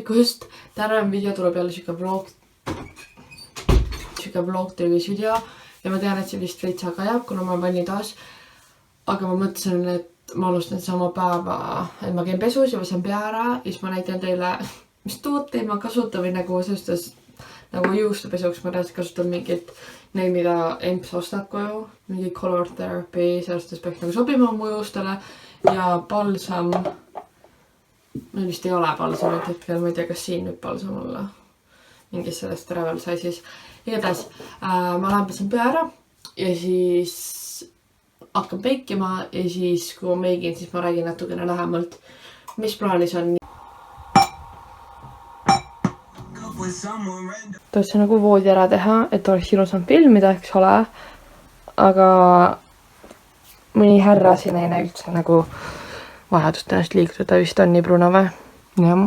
hommikust. Täna video tuleb jälle siuke vlog tüüvis video ja ma tean, et see vist veits aega jääb, kuna ma panin taas. Aga ma mõtlesin, et ma alustan sama päeva, et ma käin pesus ja võsan pea ära ja siis ma näitan teile, mis tooteid ma kasutan või nagu sellistes nagu juustepesuks ma reaalselt kasutan mingit neid, mida emps ostab koju, mingi color therapy, sellest peaks nagu sobima mu juustele ja balsam. Meil vist ei ole balsamit hetkel, ma ei tea, kas siin nüüd balsam olla. Mingis sellest travel size'is. Igatahes ma lämbasin pea ära ja siis hakkan peikima ja siis kui ma meigin, siis ma räägin natukene lähemalt, mis plaanis on. Tahtsin nagu voodi ära teha, et oleks ilusam filmida, eks ole. Aga mõni härra siin ei näe üldse nagu vajadust ennast liikuda, ta vist on nii prunave. Jah,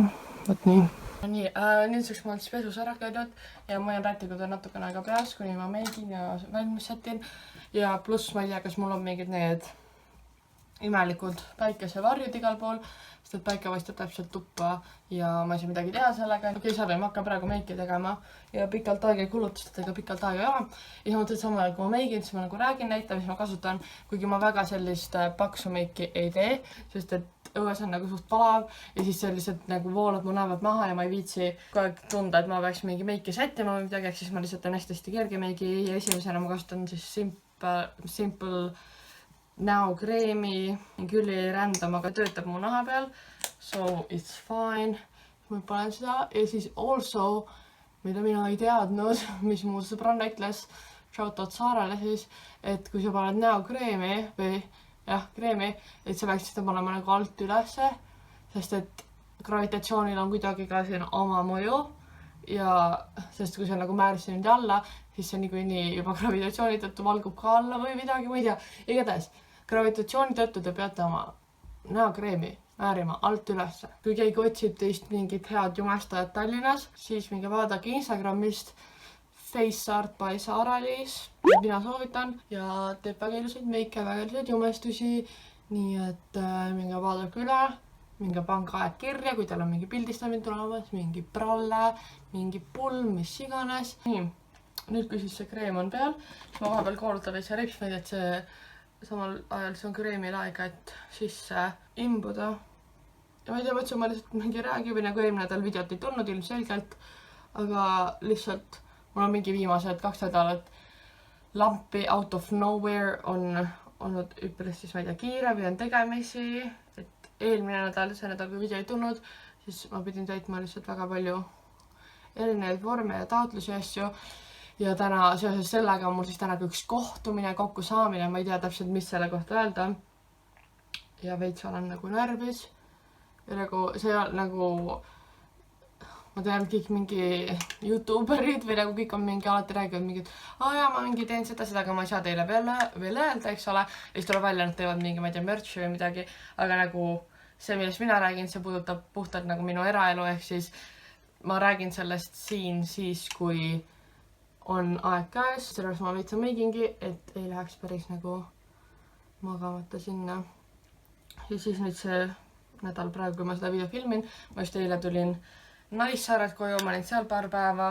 võt nii. Nii, nüüdseks ma olen siis pesus ära käinud ja ma jään rätikud on natukene aega peas, kuni ma meigin ja valmis sätin. Ja pluss ma ei tea, kas mul on mingid need imelikud päikesevarjud igal pool, sest et päike paistab täpselt tuppa ja ma ei saa midagi teha sellega. Okei, saab, ma hakkan praegu meiki tegema ja pikalt aega ei kulutust, ega pikalt aega ei ole. Ja ma mõtlen samal ajal, kui ma meigin, siis ma nagu räägin näita, mis ma kasutan, kuigi ma väga sellist paksu meiki ei tee, sest et õues on nagu suht palav ja siis sellised nagu voolad mu näevad maha ja ma ei viitsi kogu aeg tunda, et ma peaks mingi meiki sättima või midagi, siis ma lihtsalt on hästi kerge meigi ja esimesena ma kasutan siis Simple näokreemi, küll ei rändama, aga töötab mu naha peal, so it's fine. Ma panen seda ja siis also, mida mina ei teadnud, mis mu sõbranna ütles, shoutout Saarele siis, et kui sa paned näokreemi või jah, kreemi, et sa peaks seda panema nagu alt ülesse, sest et gravitatsioonil on kuidagi ka siin oma mõju ja sest kui see on nagu määris nüüd alla, siis see nii juba gravitatsiooni tõttu valgub ka alla või midagi, ma ei tea. Igatahes, gravitatsiooni tõttu te peate oma näokreemi määrima alt ülesse. Kui keegi otsib teist mingit head jumestajat Tallinnas, siis minge vaadake Instagramist Face Art by Sara-Liis, mina soovitan ja teeb väga ilusaid meike, väga ilusaid jumestusi, nii et minge vaadake üle, minge pange aeg kirja, kui teil on mingi pildistamine tulemas, mingi pralle, mingi pulm, mis iganes. Nii, nüüd kui siis see kreem on peal, siis ma vahepeal koorutan veits ripsmeid, et see samal ajal see on kreemil aega, et sisse imbuda. Ja ma ei tea, mõtlesin, ma lihtsalt mingi räägi või nagu eelmine nädal videot ei tulnud ilmselgelt, aga lihtsalt mul on mingi viimased 2 nädalat lampi out of nowhere on olnud üpris siis ma ei tea kiire või on tegemisi, et eelmine nädal, see nädal kui video ei tulnud, siis ma pidin täitma lihtsalt väga palju erinevaid vorme ja taotlusi asju ja täna seoses sellega on mul siis täna üks kohtumine, kokkusaamine, ma ei tea täpselt, mis selle kohta öelda ja veits olen nagu närvis ja nagu see on nagu ma tean, kõik mingi youtuberid või nagu kõik on mingi alati räägivad mingid jaa, ma mingi teen seda, aga ma ei saa teile veel öelda, eks ole. Ja siis tuleb välja, nad teevad mingi, ma ei tea, merchi või midagi, aga nagu see, millest mina räägin, see puudutab puhtalt nagu minu eraelu, ehk siis ma räägin sellest siin siis, kui on aeg käes. Selles ma veitsa meigingi, et ei läheks päris nagu magamata sinna. Ja siis nüüd see nädal praegu, kui ma seda video filmin, ma just eile tulin Naissaaret koju, ma olin seal paar päeva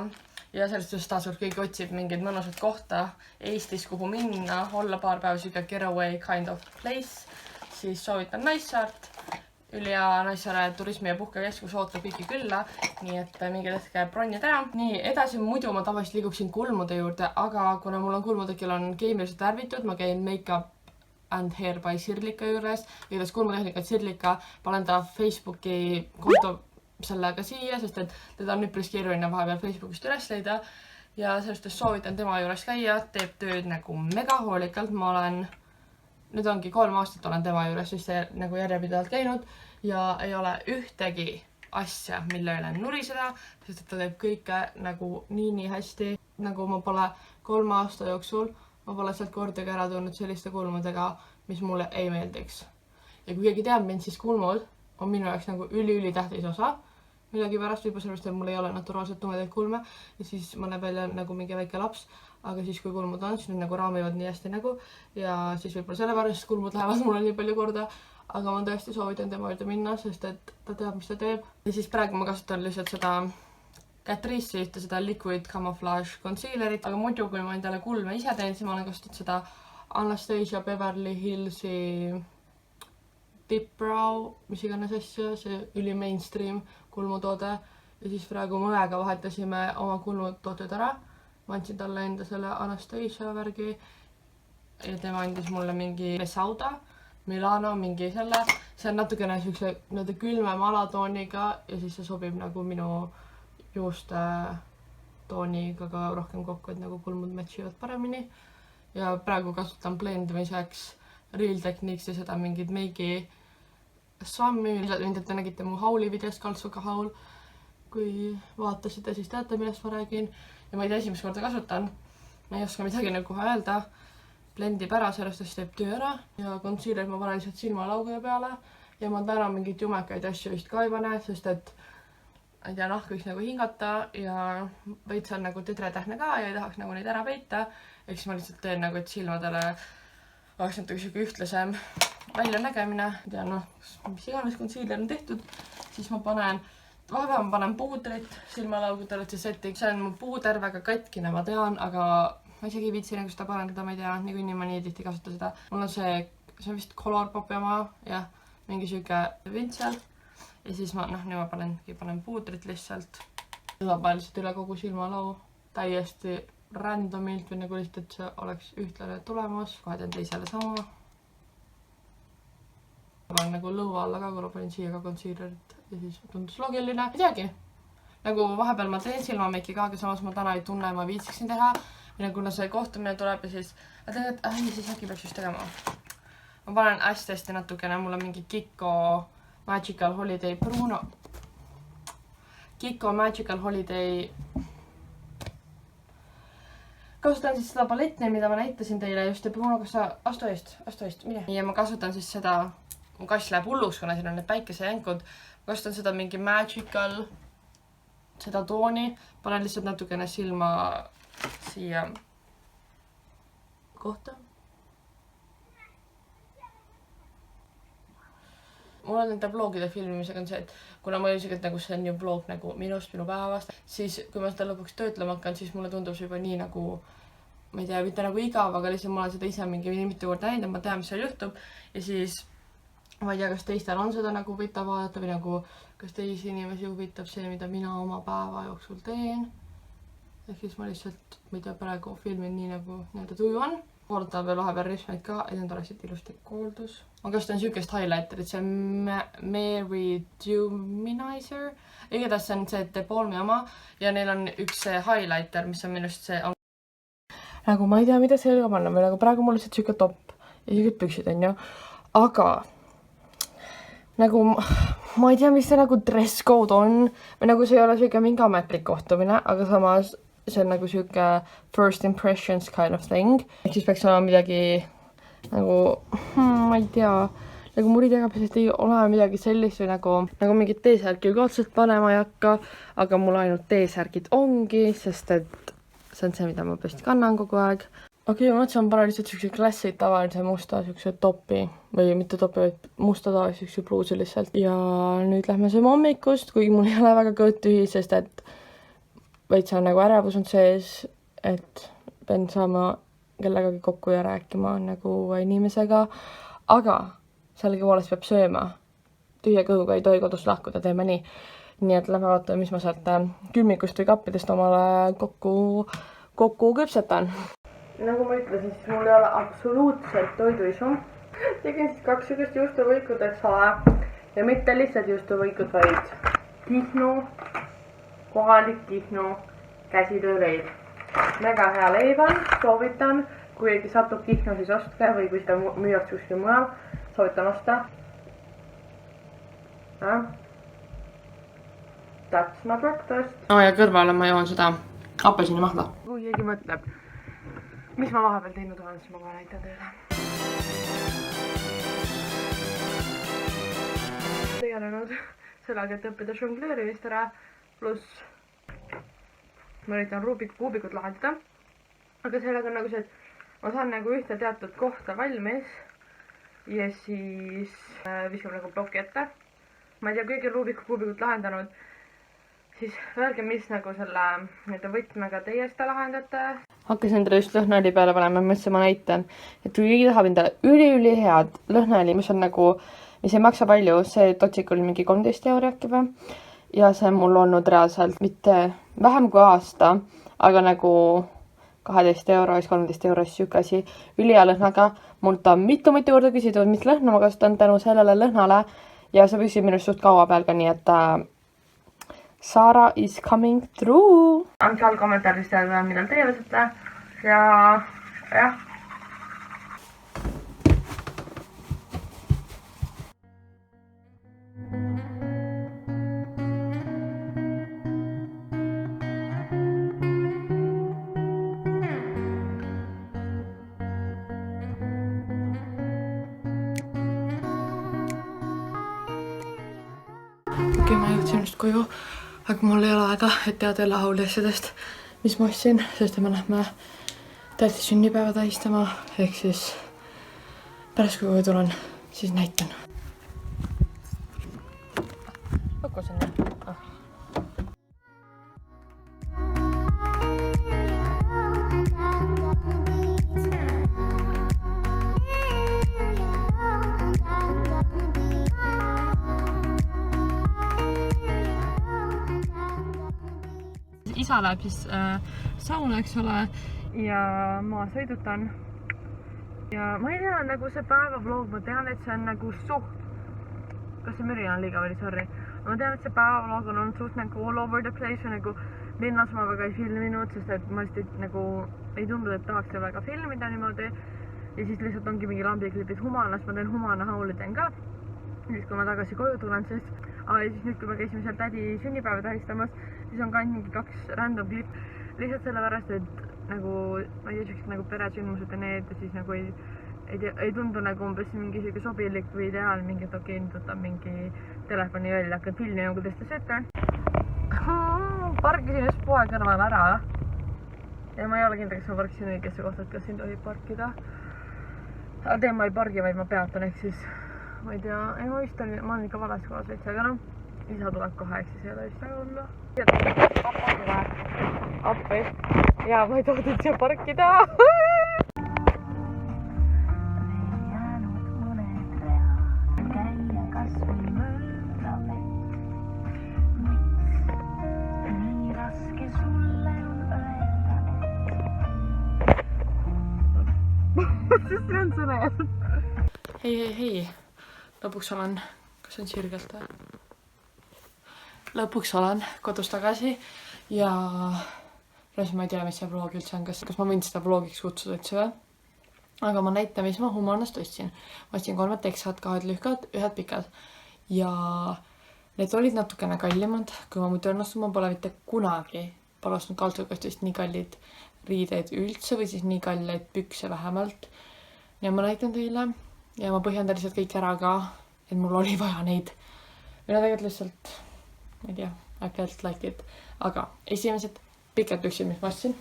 ja sellest just tasub keegi otsib mingid mõnusad kohta Eestis, kuhu minna, olla paar päeva siuke getaway kind of place, siis soovitan Naissaart. Ülja Naissaare turismi- ja puhkekeskus ootab kõiki külla, nii et mingi hetke bronnid ära. Nii, edasi muidu ma tavaliselt liiguksin kulmude juurde, aga kuna mul on kulmud, kel on keemiliselt värvitud, ma käin Makeup and Hair by Sirlika juures. Igatahes kulmutehnikat Sirlika, panen ta Facebooki konto sellega siia, sest et teda on üpris keeruline vahepeal Facebookist üles leida ja sellest soovitan tema juures käia, teeb tööd nagu mega hoolikalt. Ma olen, nüüd ongi 3 aastat olen tema juures siis nagu järjepidevalt käinud ja ei ole ühtegi asja, mille üle nuriseda, sest et ta teeb kõike nagu nii hästi, nagu ma pole 3 aasta jooksul, ma pole sealt kordagi ära tulnud selliste kulmudega, mis mulle ei meeldiks. Ja kui keegi teab mind, siis kulmud on minu jaoks nagu üli tähtis osa. Millegi pärast võib-olla sellepärast, et mul ei ole naturaalselt tumedaid kulme ja siis ma näeb välja nagu mingi väike laps, aga siis kui kulmud on, siis need nagu raamivad nii hästi nägu ja siis võib-olla sellepärast kulmud lähevad mulle nii palju korda, aga ma tõesti soovitan tema juurde minna, sest et ta teab, mis ta teeb. Ja siis praegu ma kasutan lihtsalt seda Catrice'i ühte seda Liquid Camouflage Concealerit, aga muidu, kui ma endale kulme ise teen, siis ma olen kasutanud seda Anastasia Beverly Hillsi Dip Brow, mis iganes asja, see üli mainstream kulmutoode. Ja siis praegu mu õega vahetasime oma kulmutooted ära. Ma andsin talle enda selle Anastasia värgi ja tema andis mulle mingi Sauda, Milano, mingi selle. See on natukene siukse külmema alatooniga ja siis see sobib nagu minu juuste tooniga ka rohkem kokku, et nagu kulmud matchivad paremini. Ja praegu kasutan blendimiseks Real Techniques ja seda mingid meigi swammi, mida te nägite mu hauli videos, kaltsuga haul. Kui vaatasite, siis teate, millest ma räägin. Ja ma ei tea, esimest korda kasutan. Ma ei oska midagi nagu kohe öelda. Blendib ära, sellest teeb töö ära. Ja concealer ma panen lihtsalt silmalaugude peale. Ja ma täna mingid jumekaid asju vist ka ei pane, sest et ei tea, nahk võiks nagu hingata ja veits on nagu tüdretähne ka ja ei tahaks nagu neid ära peita. Ehk siis ma lihtsalt teen nagu, et silmadele oleks natuke siuke ühtlasem välja nägemine. Ei tea, noh, mis iganes concealer on tehtud, siis ma panen, vahepeal ma panen puudrit silmalaugudele, et see setting. See on mu puuder väga katkine, ma tean, aga ma isegi ei viitsi nagu seda parandada, ma ei tea, niikuinii ma nii tihti kasuta seda. Mul on see on vist Colourpopi oma, jah, mingi siuke vintsel. Ja siis ma, nüüd ma panen puudrit lihtsalt. Ma panen lihtsalt üle kogu silmalau täiesti randomilt või nagu lihtsalt, et see oleks ühtlane tulemus. Kohe teen teisele sama. Ma panen nagu lõua alla ka, kui ma panin siia ka concealerit ja siis tundus loogiline. Ei teagi. Nagu vahepeal ma teen silmameiki ka, aga samas ma täna ei tunne, ma viitsiksin teha. Ja kuna see kohtumine tuleb ja siis, siis äkki peaks just tegema. Ma panen hästi natukene, mul on mingi Kiko Magical Holiday Bruno. Kiko Magical Holiday. Kasutan siis seda paletti, mida ma näitasin teile just ja Bruno, kas sa astu eest, mine. Ja ma kasutan siis seda, mu kass läheb hulluks, kuna siin on need päikesejänkud. Ma kasutan seda mingi Magical, seda tooni. Panen lihtsalt natukene silma siia kohta. Mul on nende vlogide filmimisega on see, et kuna ma isegi, et nagu see on ju vlog nagu minust, minu päevast, siis kui ma seda lõpuks töötlema hakkan, siis mulle tundub see juba nii nagu, ma ei tea, mitte nagu igav, aga lihtsalt ma olen seda ise mingi mitu korda näinud ja ma tean, mis seal juhtub. Ja siis ma ei tea, kas teistel on seda nagu huvitav vaadata või nagu, kas teisi inimesi huvitab see, mida mina oma päeva jooksul teen. Ehk siis ma lihtsalt, ma ei tea, praegu filmin nii nagu nii-öelda tuju on. Kordan veel vahepeal ristmeid ka, et need oleksid ilusti kooldus. Ma kasutan süükest highlighterit, see on Mary Duminizer. Igatahes see on see De Balmi oma ja neil on üks highlighter, mis on minust see... Nagu ma ei tea, mida selga panna või nagu praegu mul lihtsalt süüke top ja süüked püksid on ju. Aga nagu ma ei tea, mis see nagu dress code on või nagu see ei ole süüke mingi ametlik kohtumine, aga samas see on nagu süüke first impressions kind of thing. Ehk siis peaks olema midagi nagu, ma ei tea, nagu mul ideegapiliselt ei ole midagi sellist või nagu mingit T-särki ju kaotselt panema ei hakka, aga mul ainult T-särgid ongi, sest et see on see, mida ma pesti kannan kogu aeg. Okei, ma mõtlesin, ma panen lihtsalt siukse klassi tavalise musta siukse topi või mitte topi, vaid musta tavalise siukse bluusi lihtsalt. Ja nüüd lähme sööma hommikust, kuigi mul ei ole väga kõht tühi, sest et veits on nagu ärevus on sees, et pean saama kellegagi kokku ja rääkima nagu inimesega, aga sellegipoolest peab sööma. Tühja kõhuga ei tohi kodust lahkuda, teeme nii. Nii et lähme vaatame, mis ma sealt külmikust või kappidest omale kokku küpsetan. Nagu ma ütlesin, siis mul ei ole absoluutselt toiduisu. Tegin siis 2 sugust juustuvõikut, et saa ja mitte lihtsalt juustuvõikut, vaid Kihnu, kohalik Kihnu käsitööleib. Mega hea leib on, soovitan, kui satub Kihnu, siis ostke või kui seda müüakse kuskil mujal, soovitan osta. That's my breakfast. Ja kõrvale ma joon seda apelsinimahla. Kui keegi mõtleb, mis ma vahepeal teinud olen, siis ma kohe näitan teile. Tegelenud sellega, et õppida žongleerimist ära, pluss ma üritan kuubikut lahendada. Aga sellega on nagu see, et ma saan nagu ühte teatud kohta valmis ja siis viskab nagu ploki ette. Ma ei tea, kõige Rubiku kuubikult lahendanud, siis öelge, mis nagu selle võtmega teie seda lahendate. Hakkasin endale just lõhnaõli peale panema, mõtlesin, ma näitan, et kui keegi tahab enda ülihead lõhnaõli, mis on nagu, mis ei maksa palju, see Totsik oli mingi 13 € äkki või. Ja see on mul olnud reaalselt mitte vähem kui aasta, aga nagu 12 €, 13 € siuke asi ülihea lõhnaga. Mult on mitu korda küsitud, mis lõhna ma kasutan tänu sellele lõhnale ja see püsib minust suht kaua peal ka, nii et Sara is coming through. Andke all kommentaaris teada, millal teie võtate ja jah. Okei, ma jõudsin just koju, aga mul ei ole aega, et teada lauli asjadest, mis ma ostsin, sest me lähme tädi sünnipäeva tähistama, ehk siis pärast kui koju tulen, siis näitan. Pakkusin jah? Isa läheb siis sauna, eks ole, ja ma sõidutan. Ja ma ei tea, nagu see päevavlog, ma tean, et see on nagu suht... Kas see müri on liiga või, sorry. Ma tean, et see päevavlog on olnud suht nagu all over the place või nagu linnas ma väga ei filminud, sest et ma lihtsalt nagu ei tundunud, et tahaks väga filmida niimoodi. Ja siis lihtsalt ongi mingi lambiklipid Humanas, ma teen Humana hauli teen ka. Siis kui ma tagasi koju tulen, siis... Ja siis nüüd, kui me käisime seal tädi sünnipäeva tähistamas, siis on ka ainult mingi 2 random klipp. Lihtsalt sellepärast, et nagu, ma ei tea, siuksed nagu peresündmused ja need, ja siis nagu ei tundu nagu umbes mingi siuke sobilik või ideaal, mingi, et okei, nüüd võtab mingi telefoni välja, hakkan filmi nagu tõsta sööta. Parkisin just poe kõrval ära. Ja ma ei ole kindla, kas ma parkisin õigesse kohta, et kas siin tohib parkida. Aga teen ma ei pargi, vaid ma peatan, ehk siis ma ei tea, ei ma vist olin, ma olen ikka vales kohas veits, aga noh, isa tuleb kohe, ehk siis ei ole vist väga hullu. Appi. Ja ma ei toodud siia parkida. Sest see on sõne. Hei. Lõpuks olen, kas on sirgelt või? Lõpuks olen kodus tagasi ja ma ei tea, mis see vlog üldse on, kas ma võin seda vlogiks kutsuda üldse või? Aga ma näitan, mis ma Humanast ostsin. Ma ostsin 3 teksad, 2 lühkad, 1 pikad ja need olid natukene kallimad, kui ma muidu ennast, ma pole mitte kunagi palustnud kaltsukastist nii kallid riideid üldse või siis nii kalleid pükse vähemalt. Ja ma näitan teile. Ja ma põhjendan lihtsalt kõik ära ka, et mul oli vaja neid. Või nad tegelikult lihtsalt, ma ei tea, I felt like it. Aga esimesed pikad püksid, mis ma ostsin.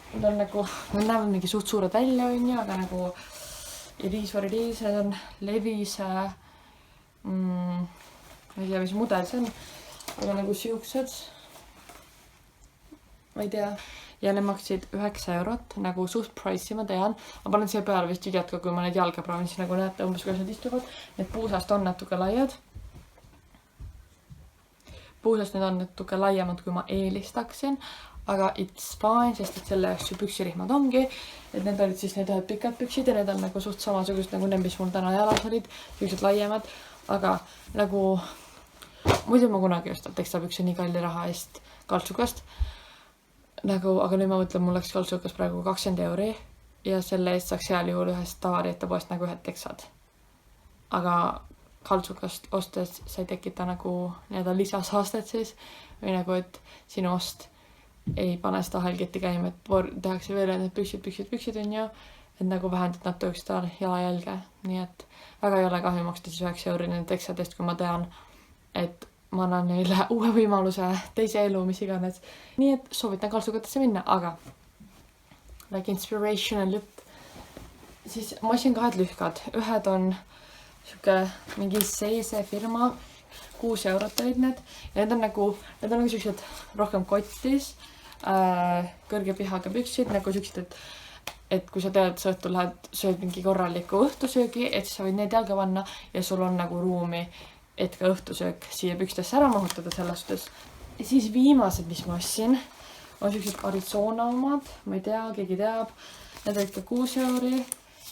Need on nagu, nad näevad mingi suht suured välja, aga nagu Elis, need on Levise, ma ei tea, mis mudel see on, aga nagu siuksed, ma ei tea. Ja need maksid 9 €, nagu suht price'i ma tean. Ma panen siia peale vist videot ka, kui ma neid jalga proovin, siis nagu näete umbes, kuidas nad istuvad. Need puusast on natuke laiad. Puusast need on natuke laiemad, kui ma eelistaksin. Aga it's fine, sest et selle jaoks ju püksirihmad ongi. Et need olid siis need pikad püksid ja need on nagu suht samasugused nagu need, mis mul täna jalas olid. Sellised laiemad. Aga nagu muidu ma kunagi just tekstapükse nii kalli raha eest kaltsukast. Nagu, aga nüüd ma mõtlen, mul läks kaltsukas praegu 20 € ja selle eest saaks heal juhul ühest tavariietepoest nagu 1 teksad. Aga kaltsukast ostes sa ei tekita nagu nii-öelda lisasaastet siis või nagu, et sinu ost ei pane seda hallketti käima, et tehakse veel need püksid on ju, et nagu vähendad natuke seda jalajälge. Nii et väga ei ole kahju maksta siis 9 € nende teksadest, kui ma tean, et ma annan neile uue võimaluse, teise elu, mis iganes. Nii et soovitan kaltsukatesse minna, aga like inspirational jutt. siis ma ostsin 2 lühkad, ühed on siuke mingi seese firma, 6 eurot olid need ja need on nagu siuksed rohkem kotis, kõrge pihaga püksid, nagu siuksed, et kui sa tead, sa õhtul lähed, sööd mingi korraliku õhtusöögi, et siis sa võid need jalga panna ja sul on nagu ruumi, et ka õhtusöök siia pükstesse ära mahutada selles suhtes. Ja siis viimased, mis ma ostsin, on siuksed Arizona omad, ma ei tea, keegi teab, need olid ka 6 euri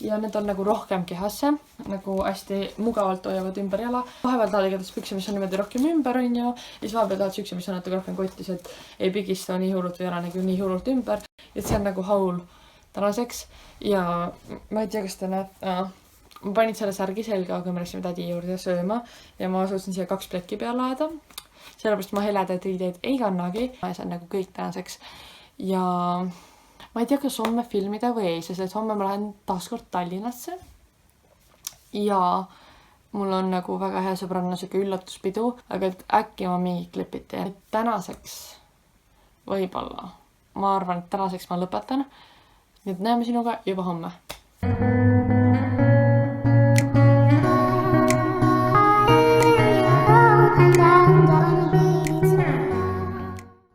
ja need on nagu rohkem kehasse, nagu hästi mugavalt hoiavad ümber jala. Vahepeal tahad igatahes pükse, mis on niimoodi rohkem ümber, on ju, ja siis vahepeal tahad siukse, mis on natuke rohkem kotis, et ei pigista nii hullult või ära nagu nii hullult ümber. Et see on nagu haul tänaseks ja ma ei tea, kas te näete, ma panin selle särgi selga, aga me läksime tädi juurde sööma ja ma suutsin siia 2 plekki peale ajada. Sellepärast ma heledaid riideid ei kannagi. See on nagu kõik tänaseks ja ma ei tea, kas homme filmida või ei, sest et homme ma lähen taaskord Tallinnasse ja mul on nagu väga hea sõbranna siuke üllatuspidu, aga et äkki ma mingi klipid teen. Tänaseks võib-olla, ma arvan, et tänaseks ma lõpetan. Nii et näeme sinuga juba homme.